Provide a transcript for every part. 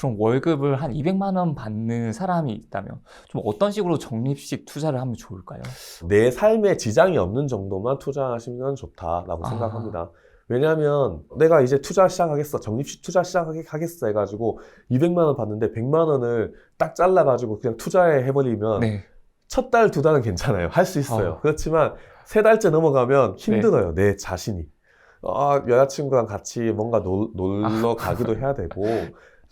그럼 월급을 한 200만 원 받는 사람이 있다면 좀 어떤 식으로 적립식 투자를 하면 좋을까요? 내 삶에 지장이 없는 정도만 투자하시면 좋다라고 아. 생각합니다. 왜냐하면 내가 이제 투자 시작하겠어, 적립식 투자 시작하겠어 해가지고 200만 원 받는데 100만 원을 딱 잘라가지고 그냥 투자해 해버리면 네. 첫 달, 두 달은 괜찮아요. 할 수 있어요. 그렇지만 세 달째 넘어가면 힘들어요. 내 자신이. 여자친구랑 같이 뭔가 놀러 가기도 해야 되고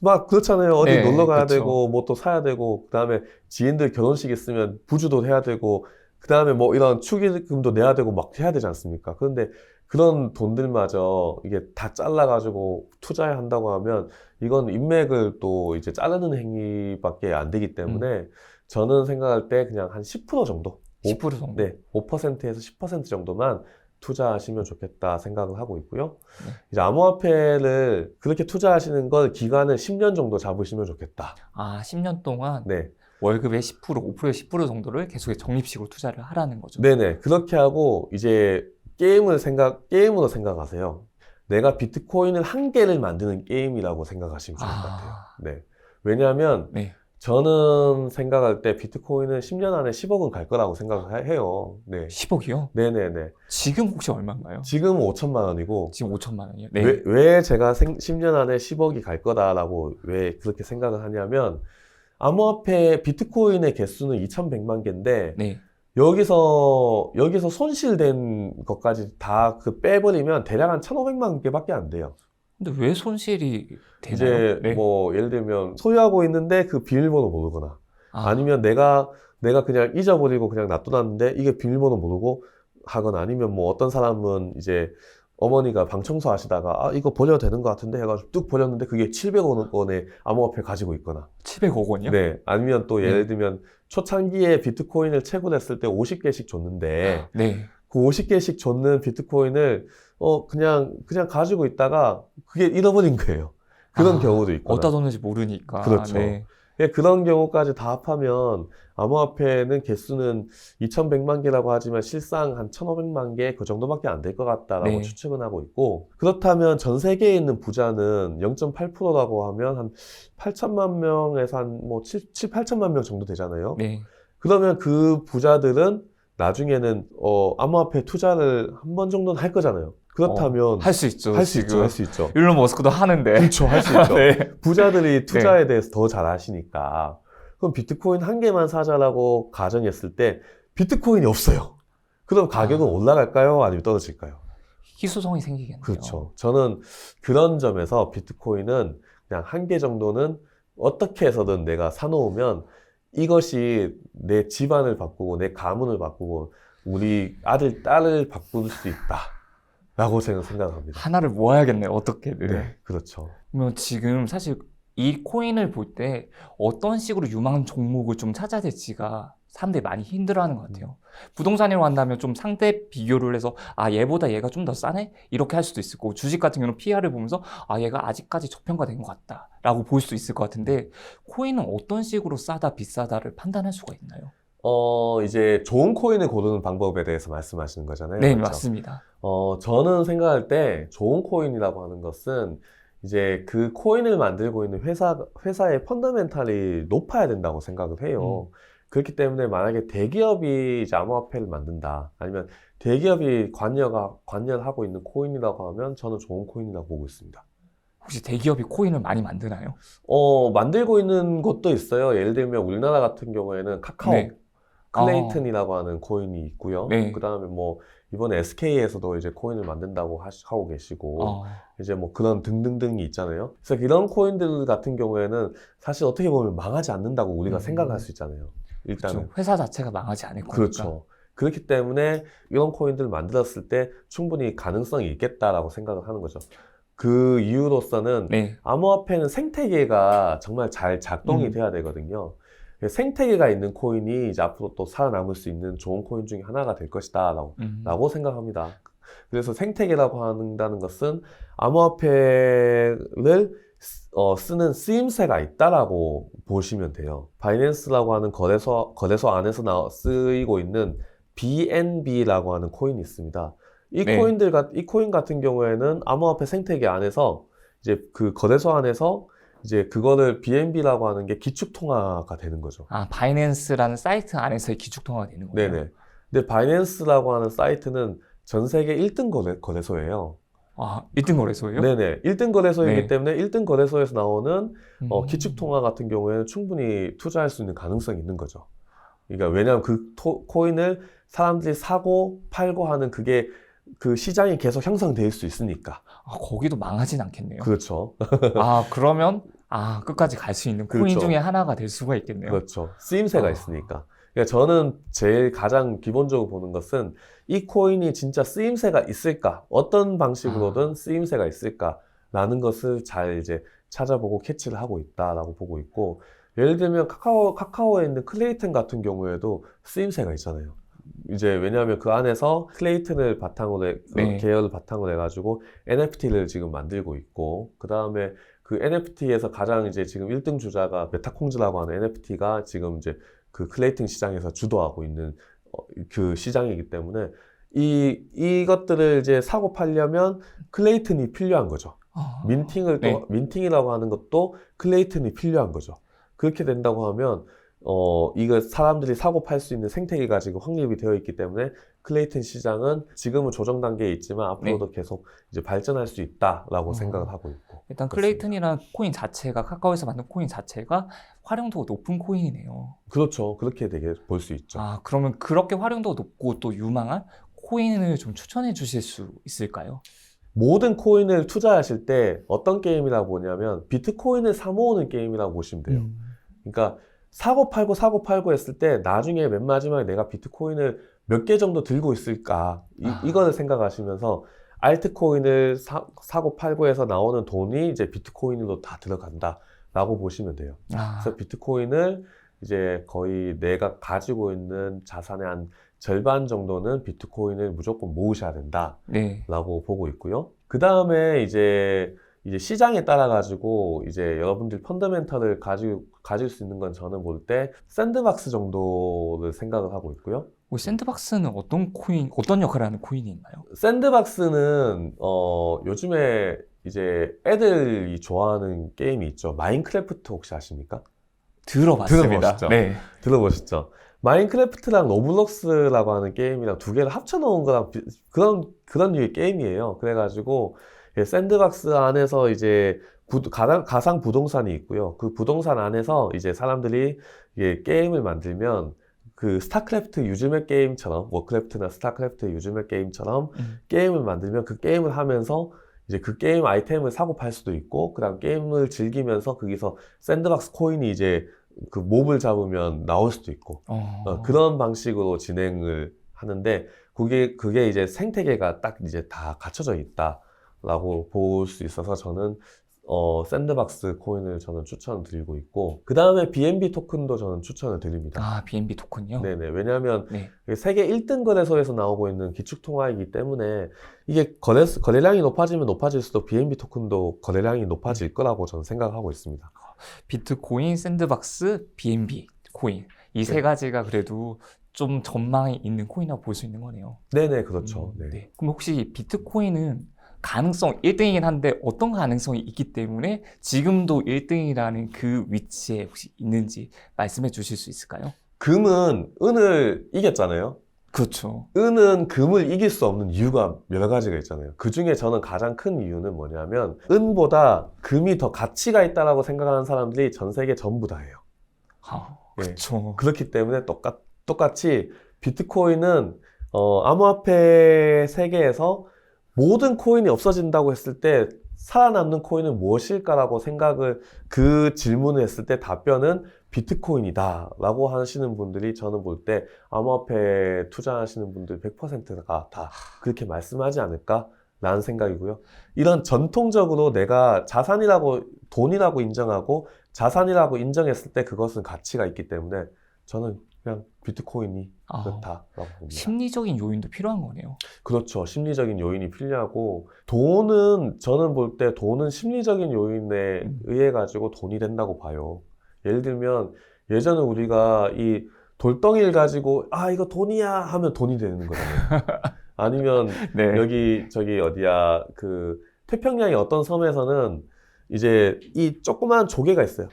막 그렇잖아요. 어디 네, 놀러 가야 그쵸. 되고 뭐 또 사야 되고 그다음에 지인들 결혼식 있으면 부주도 해야 되고 그다음에 뭐 이런 축의금도 내야 되고 막 해야 되지 않습니까? 그런데 그런 돈들마저 이게 다 잘라가지고 투자해 한다고 하면 이건 인맥을 또 이제 자르는 행위밖에 안 되기 때문에 저는 생각할 때 그냥 한 10% 정도 10% 정도? 네, 5%에서 10% 정도만 투자하시면 좋겠다 생각을 하고 있고요. 네. 이제 암호화폐를 그렇게 투자하시는 걸 기간을 10년 정도 잡으시면 좋겠다. 10년 동안 네. 월급의 10%, 5%에 10% 정도를 계속 적립식으로 투자를 하라는 거죠. 네네. 그렇게 하고 이제 게임으로 생각하세요. 내가 비트코인을 한 개를 만드는 게임이라고 생각하시면 좋을 것 같아요. 네. 왜냐하면 네. 저는 생각할 때 비트코인은 10년 안에 10억은 갈 거라고 생각해요. 네. 10억이요? 네네네. 지금 혹시 얼마인가요? 지금 5천만 원이고, 지금 5천만 원이요? 네. 왜 제가 10년 안에 10억이 갈 거다라고 왜 그렇게 생각을 하냐면, 암호화폐 비트코인의 개수는 2,100만 개인데, 네. 여기서 손실된 것까지 다 빼버리면 대략 한 1,500만 개밖에 안 돼요. 근데 왜 손실이 되나요? 이제 네. 뭐 예를 들면 소유하고 있는데 그 비밀번호 모르거나 아니면 내가 그냥 잊어버리고 그냥 놔둬놨는데 이게 비밀번호 모르고 하거나 아니면 뭐 어떤 사람은 이제 어머니가 방 청소하시다가 이거 버려도 되는 것 같은데 해가지고 뚝 버렸는데 그게 700억 원의 암호화폐 가지고 있거나 700억 원이요? 네 아니면 또 예를 네. 들면 초창기에 비트코인을 채굴했을 때 50개씩 줬는데 네. 그 50개씩 줬는 비트코인을 그냥 가지고 있다가 그게 잃어버린 거예요. 그런 경우도 있거나. 어디다 뒀는지 모르니까. 그렇죠. 네. 예, 그런 경우까지 다 합하면 암호화폐는 개수는 2,100만 개라고 하지만 실상 한 1,500만 개 그 정도밖에 안 될 것 같다라고 네. 추측은 하고 있고 그렇다면 전 세계에 있는 부자는 0.8%라고 하면 한 8천만 명에서 한 뭐 7, 8천만 명 정도 되잖아요. 네. 그러면 그 부자들은 나중에는 암호화폐 투자를 한 번 정도는 할 거잖아요. 그렇다면 할 수 있죠. 할 수 있죠, 할 수 있죠. 일론 머스크도 하는데. 그렇죠, 할 수 있죠. 네. 부자들이 투자에 대해서 더 잘 아시니까. 그럼 비트코인 한 개만 사자라고 가정했을 때 비트코인이 없어요. 그럼 가격은 올라갈까요? 아니면 떨어질까요? 희소성이 생기겠네요. 그렇죠. 저는 그런 점에서 비트코인은 그냥 한 개 정도는 어떻게 해서든 내가 사놓으면 이것이 내 집안을 바꾸고 내 가문을 바꾸고 우리 아들, 딸을 바꿀 수 있다. 라고 생각합니다. 하나를 모아야겠네요. 어떻게든. 네, 그렇죠. 그러면 지금 사실 이 코인을 볼 때 어떤 식으로 유망 종목을 좀 찾아야 될지가 사람들이 많이 힘들어하는 것 같아요. 부동산으로 한다면 좀 상대 비교를 해서 얘보다 얘가 좀 더 싸네? 이렇게 할 수도 있을 거고 주식 같은 경우는 PR을 보면서 얘가 아직까지 저평가된 것 같다 라고 볼 수 있을 것 같은데 코인은 어떤 식으로 싸다 비싸다를 판단할 수가 있나요? 이제 좋은 코인을 고르는 방법에 대해서 말씀하시는 거잖아요. 네, 맞죠? 맞습니다. 저는 생각할 때 좋은 코인이라고 하는 것은 이제 그 코인을 만들고 있는 회사의 펀더멘탈이 높아야 된다고 생각을 해요. 그렇기 때문에 만약에 대기업이 이제 암호화폐를 만든다. 아니면 대기업이 관여하고 있는 코인이라고 하면 저는 좋은 코인이라고 보고 있습니다. 혹시 대기업이 코인을 많이 만드나요? 만들고 있는 곳도 있어요. 예를 들면 우리나라 같은 경우에는 카카오, 네. 클레이튼이라고 하는 코인이 있고요. 네. 그 다음에 뭐 이번에 SK에서도 이제 코인을 만든다고 하고 계시고 이제 뭐 그런 등등등이 있잖아요. 그래서 이런 코인들 같은 경우에는 사실 어떻게 보면 망하지 않는다고 우리가 생각할 수 있잖아요. 일단은. 그렇죠. 회사 자체가 망하지 않을 거니까. 그렇죠. 그렇기 때문에 이런 코인들을 만들었을 때 충분히 가능성이 있겠다라고 생각을 하는 거죠. 그 이유로서는 네. 암호화폐는 생태계가 정말 잘 작동이 돼야 되거든요. 생태계가 있는 코인이 이제 앞으로 또 살아남을 수 있는 좋은 코인 중에 하나가 될 것이다 라고 생각합니다. 그래서 생태계라고 한다는 것은 암호화폐를 쓰는 쓰임새가 있다라고 보시면 돼요. 바이낸스라고 하는 거래소 안에서 쓰이고 있는 BNB라고 하는 코인이 있습니다. 이 코인 같은 경우에는 암호화폐 생태계 안에서 이제 그 거래소 안에서 이제 그거를 BNB라고 하는 게 기축통화가 되는 거죠. 아, 바이낸스라는 사이트 안에서의 기축통화가 되는 거예요? 네네. 근데 바이낸스라고 하는 사이트는 전 세계 1등 거래소예요. 아, 1등 거래소예요? 네네. 1등 거래소이기 네. 때문에 1등 거래소에서 나오는 음. 기축통화 같은 경우에는 충분히 투자할 수 있는 가능성이 있는 거죠. 그러니까 왜냐하면 그 코인을 사람들이 사고 팔고 하는 그게 그 시장이 계속 형성될 수 있으니까. 아, 거기도 망하진 않겠네요. 그렇죠. 아, 그러면 끝까지 갈 수 있는 코인 그렇죠. 중에 하나가 될 수가 있겠네요. 그렇죠. 쓰임새가 아. 있으니까. 그러니까 저는 제일 가장 기본적으로 보는 것은 이 코인이 진짜 쓰임새가 있을까? 어떤 방식으로든 쓰임새가 있을까라는 것을 잘 이제 찾아보고 캐치를 하고 있다라고 보고 있고, 예를 들면 카카오에 있는 클레이튼 같은 경우에도 쓰임새가 있잖아요. 이제 왜냐하면 그 안에서 클레이튼을 바탕으로 네. 계열을 바탕으로 해가지고 NFT를 지금 만들고 있고, 그 다음에 그 NFT에서 가장 이제 지금 1등 주자가 메타콩즈라고 하는 NFT가 지금 이제 그 클레이튼 시장에서 주도하고 있는 그 시장이기 때문에 이것들을 이제 사고 팔려면 클레이튼이 필요한 거죠. 민팅을 또 네. 민팅이라고 하는 것도 클레이튼이 필요한 거죠. 그렇게 된다고 하면 이거 사람들이 사고 팔 수 있는 생태계가 지금 확립이 되어 있기 때문에 클레이튼 시장은 지금은 조정 단계에 있지만 앞으로도 계속 이제 발전할 수 있다라고 생각을 하고 있고. 일단 그렇습니다. 클레이튼이라는 코인 자체가 카카오에서 만든 코인 자체가 활용도가 높은 코인이네요. 그렇죠. 그렇게 되게 볼 수 있죠. 아, 그러면 그렇게 활용도가 높고 또 유망한 코인을 좀 추천해 주실 수 있을까요? 모든 코인을 투자하실 때 어떤 게임이라고 보냐면 비트코인을 사 모으는 게임이라고 보시면 돼요. 그러니까 사고 팔고 했을 때 나중에 맨 마지막에 내가 비트코인을 몇 개 정도 들고 있을까 이거를 생각하시면서 알트코인을 사고 팔고 해서 나오는 돈이 이제 비트코인으로 다 들어간다 라고 보시면 돼요. 그래서 비트코인을 이제 거의 내가 가지고 있는 자산의 한 절반 정도는 비트코인을 무조건 모으셔야 된다 네. 라고 보고 있고요. 그 다음에 이제 시장에 따라 가지고 이제 여러분들 펀더멘털을 가질 수 있는 건 저는 볼 때 샌드박스 정도를 생각을 하고 있고요. 샌드박스는 어떤 역할을 하는 코인인가요? 샌드박스는 요즘에 이제 애들이 좋아하는 게임이 있죠. 마인크래프트 혹시 아십니까? 들어봤습니다. 들어보셨죠? 네. 들어보셨죠? 마인크래프트랑 로블록스라고 하는 게임이랑 두 개를 합쳐놓은 거랑 그런 류의 게임이에요. 그래가지고 샌드박스 안에서 이제 가상 부동산이 있고요. 그 부동산 안에서 이제 사람들이 게임을 만들면 그 스타크래프트 유즈맵 게임처럼 워크래프트나 스타크래프트 유즈맵 게임처럼 게임을 만들면 그 게임을 하면서 이제 그 게임 아이템을 사고 팔 수도 있고 그다음 게임을 즐기면서 거기서 샌드박스 코인이 이제 그 몹을 잡으면 나올 수도 있고 그런 방식으로 진행을 하는데 그게 이제 생태계가 딱 이제 다 갖춰져 있다라고 볼 수 있어서 저는 샌드박스 코인을 저는 추천드리고 있고 그 다음에 BNB 토큰도 저는 추천을 드립니다. 아, BNB 토큰요? 네네. 왜냐하면 네. 세계 1등 거래소에서 나오고 있는 기축통화이기 때문에 이게 거래량이 높아지면 높아질수록 BNB 토큰도 거래량이 높아질 거라고 저는 생각하고 있습니다. 비트코인, 샌드박스, BNB 코인. 이 세 가지가 그래도 좀 전망이 있는 코인이라고 볼 수 있는 거네요. 네네, 그렇죠. 네. 네. 그럼 혹시 비트코인은 가능성 1등이긴 한데 어떤 가능성이 있기 때문에 지금도 1등이라는 그 위치에 혹시 있는지 말씀해 주실 수 있을까요? 금은 은을 이겼잖아요. 그렇죠. 은은 금을 이길 수 없는 이유가 여러 가지가 있잖아요. 그 중에 저는 가장 큰 이유는 뭐냐면 은보다 금이 더 가치가 있다라고 생각하는 사람들이 전 세계 전부 다예요. 그렇죠. 그렇기 때문에 똑같이 비트코인은 암호화폐 세계에서 모든 코인이 없어진다고 했을 때 살아남는 코인은 무엇일까라고 그 질문을 했을 때 답변은 비트코인이다 라고 하시는 분들이 저는 볼 때 암호화폐 투자하시는 분들 100%가 다 그렇게 말씀하지 않을까 라는 생각이고요. 이런 전통적으로 내가 돈이라고 인정하고 자산이라고 인정했을 때 그것은 가치가 있기 때문에 저는 그냥 비트코인이 그렇다라고 봅니다. 심리적인 요인도 필요한 거네요. 그렇죠. 심리적인 요인이 필요하고 저는 볼 때 돈은 심리적인 요인에 의해 가지고 돈이 된다고 봐요. 예를 들면 예전에 우리가 이 돌덩이를 가지고 이거 돈이야 하면 돈이 되는 거잖아요. 아니면 네. 여기 저기 어디야 그 태평양의 어떤 섬에서는 이제 이 조그만 조개가 있어요.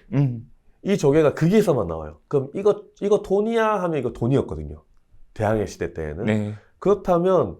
이 조개가 거기에서만 나와요. 그럼 이거 돈이야 하면 이거 돈이었거든요. 대항해 시대 때에는. 네. 그렇다면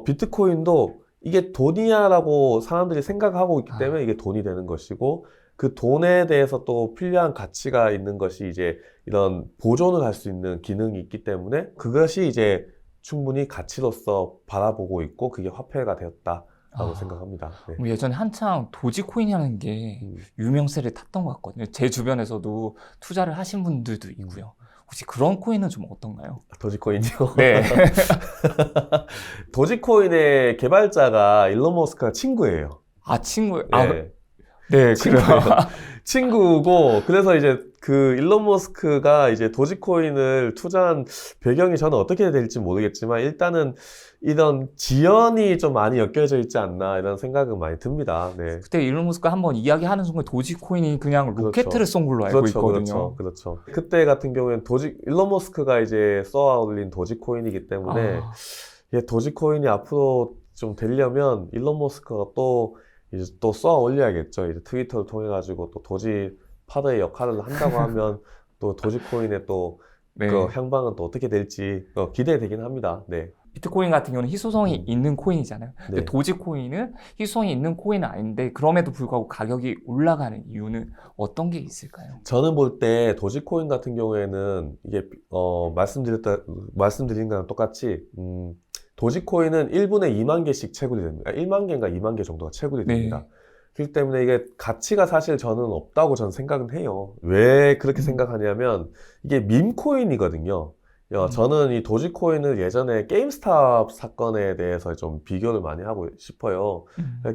비트코인도 이게 돈이야라고 사람들이 생각하고 있기 때문에 이게 돈이 되는 것이고, 그 돈에 대해서 또 필요한 가치가 있는 것이 이제 이런 보존을 할 수 있는 기능이 있기 때문에 그것이 이제 충분히 가치로서 바라보고 있고 그게 화폐가 되었다라고 생각합니다. 네. 예전에 한창 도지코인이라는 게 유명세를 탔던 것 같거든요. 제 주변에서도 투자를 하신 분들도 있고요. 혹시 그런 코인은 좀 어떤가요? 도지코인이요? 네. 도지코인의 개발자가 일론 머스크가 친구예요. 아, 친구, 네. 네, 친구예요. 그래요. 친구고, 그래서 이제 그 일론 머스크가 이제 도지코인을 투자한 배경이 저는 어떻게 될지 모르겠지만 일단은 이런 지연이 좀 많이 엮여져 있지 않나 이런 생각은 많이 듭니다. 네. 그때 일론 머스크가 한번 이야기하는 순간 도지코인이 그냥 그렇죠. 로켓을 쏜 걸로 알고 있거든요. 그렇죠. 그때 같은 경우에는 일론 머스크가 이제 쏘아 올린 도지코인이기 때문에 예, 도지코인이 앞으로 좀 되려면 일론 머스크가 또 이제 또 쏘아 올려야겠죠. 이제 트위터를 통해 가지고 또 도지 파더의 역할을 한다고 하면 또 도지코인의 또 네. 그 향방은 또 어떻게 될지 기대되긴 합니다. 네. 비트코인 같은 경우는 희소성이 있는 코인이잖아요. 근데 네. 도지코인은 희소성이 있는 코인은 아닌데 그럼에도 불구하고 가격이 올라가는 이유는 어떤 게 있을까요? 저는 볼 때 도지코인 같은 경우에는 이게 말씀드린 거랑 똑같이 도지코인은 1분에 2만 개씩 채굴이 됩니다. 1만 개인가 2만 개 정도가 채굴이 됩니다. 그렇기 때문에 이게 가치가 사실 저는 없다고 저는 생각은 해요. 왜 그렇게 생각하냐면 이게 밈코인이거든요. 저는 이 도지코인을 예전에 게임스탑 사건에 대해서 좀 비교를 많이 하고 싶어요.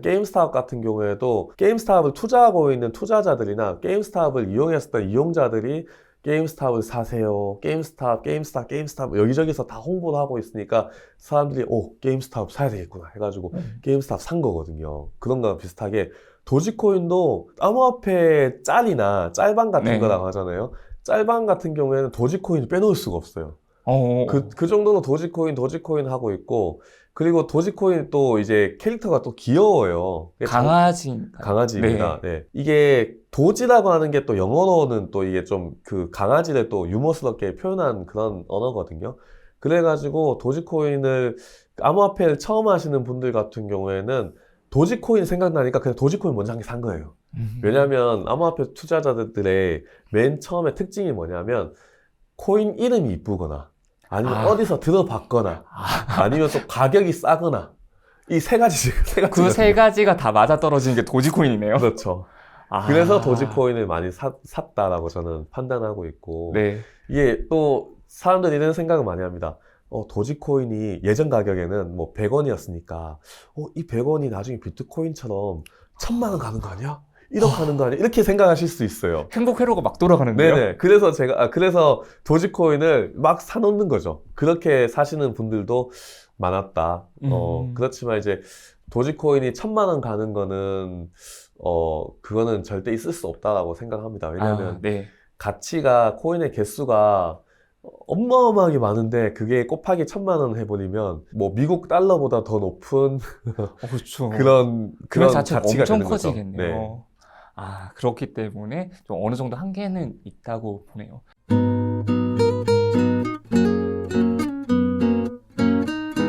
게임스탑 같은 경우에도 게임스탑을 투자하고 있는 투자자들이나 게임스탑을 이용했었던 이용자들이 게임스탑을 사세요. 게임스탑 여기저기서 다 홍보를 하고 있으니까 사람들이 게임스탑 사야 되겠구나 해가지고 게임스탑 산 거거든요. 그런 거랑 비슷하게 도지코인도 암호화폐 짤이나 짤방 같은 거라고 하잖아요. 짤방 같은 경우에는 도지코인을 빼놓을 수가 없어요. 그 정도로 도지코인 하고 있고, 그리고 도지코인 또 이제 캐릭터가 또 귀여워요. 강아지입니다. 네. 이게 도지라고 하는 게 또 영어로는 또 이게 좀 그 강아지를 또 유머스럽게 표현한 그런 언어거든요. 그래가지고 도지코인을 암호화폐를 처음 하시는 분들 같은 경우에는 도지코인 생각나니까 그냥 도지코인 먼저 한 개 산 거예요. 왜냐면 암호화폐 투자자들의 맨 처음에 특징이 뭐냐면 코인 이름이 이쁘거나 아니면 어디서 들어봤거나 아니면 또 가격이 싸거나 이 세 가지. 그 세 가지가 다 맞아떨어지는 게 도지코인이네요. 그렇죠. 그래서 도지코인을 많이 샀다라고 저는 판단하고 있고, 네. 이게 또 사람들이 이런 생각을 많이 합니다. 도지코인이 예전 가격에는 뭐 100원이었으니까 이 100원이 나중에 비트코인처럼 1000만 원 가는 거 아니야? 1억 가는 거 아니야? 이렇게 생각하실 수 있어요. 행복 회로가 막 돌아가는데요. 네네. 그래서 도지코인을 막 사놓는 거죠. 그렇게 사시는 분들도 많았다. 그렇지만 이제 도지코인이 1000만 원 가는 거는 그거는 절대 있을 수 없다라고 생각합니다. 왜냐하면 가치가 코인의 개수가 어마어마하게 많은데 그게 곱하기 1000만 원 해버리면 뭐 미국 달러보다 더 높은 그렇죠. 그런 자체가 가치가 엄청 되는 거죠. 커지겠네요. 그렇기 때문에 좀 어느 정도 한계는 있다고 보네요.